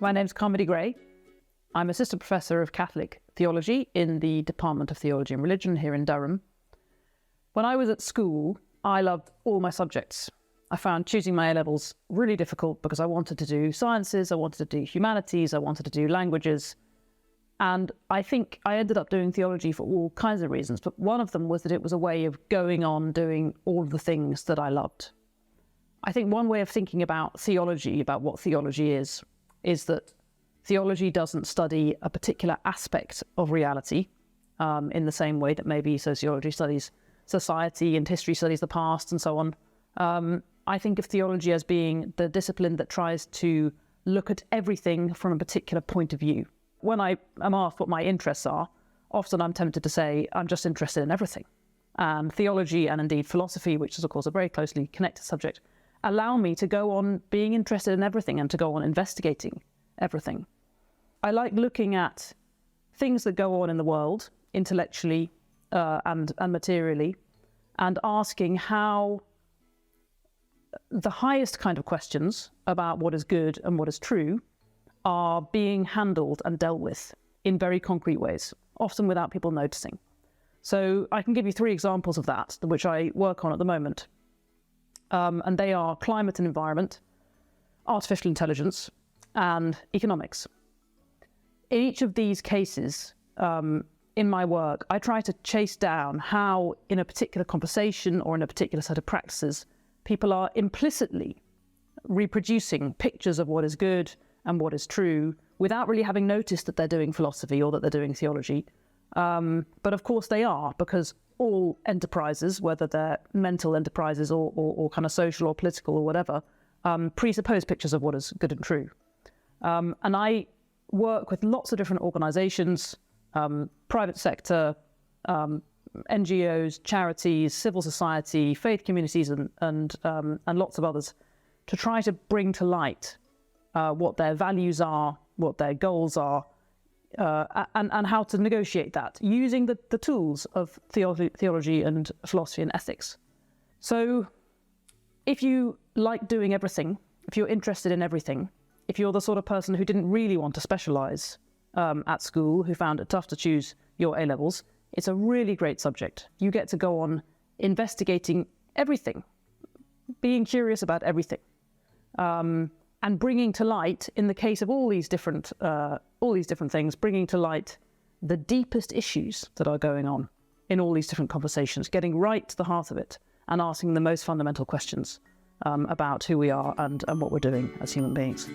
My name's Carmody Grey. I'm Assistant Professor of Catholic Theology in the Department of Theology and Religion here in Durham. When I was at school, I loved all my subjects. I found choosing my A-levels really difficult because I wanted to do sciences, I wanted to do humanities, I wanted to do languages. And I think I ended up doing theology for all kinds of reasons, but one of them was that it was a way of going on doing all of the things that I loved. I think one way of thinking about theology, about what theology is that theology doesn't study a particular aspect of reality in the same way that maybe sociology studies society and history studies the past and so on. I think of theology as being the discipline that tries to look at everything from a particular point of view. When I am asked what my interests are, often I'm tempted to say I'm just interested in everything. And theology and indeed philosophy, which is of course a very closely connected subject, allow me to go on being interested in everything and to go on investigating everything. I like looking at things that go on in the world, intellectually and materially, and asking how the highest kind of questions about what is good and what is true are being handled and dealt with in very concrete ways, often without people noticing. So I can give you 3 examples of that, which I work on at the moment. And they are climate and environment, artificial intelligence, and economics. In each of these cases, in my work, I try to chase down how, in a particular conversation or in a particular set of practices, people are implicitly reproducing pictures of what is good and what is true without really having noticed that they're doing philosophy or that they're doing theology. But of course they are, because all enterprises, whether they're mental enterprises or kind of social or political or whatever, presuppose pictures of what is good and true. And I work with lots of different organizations, private sector, NGOs, charities, civil society, faith communities, and lots of others, to try to bring to light what their values are, what their goals are, and how to negotiate that using the tools of theology and philosophy and ethics. So if you like doing everything, if you're interested in everything, if you're the sort of person who didn't really want to specialise at school, who found it tough to choose your A-levels, it's a really great subject. You get to go on investigating everything, being curious about everything, and bringing to light, in the case of all these different things, bringing to light the deepest issues that are going on in all these different conversations, getting right to the heart of it and asking the most fundamental questions about who we are and what we're doing as human beings.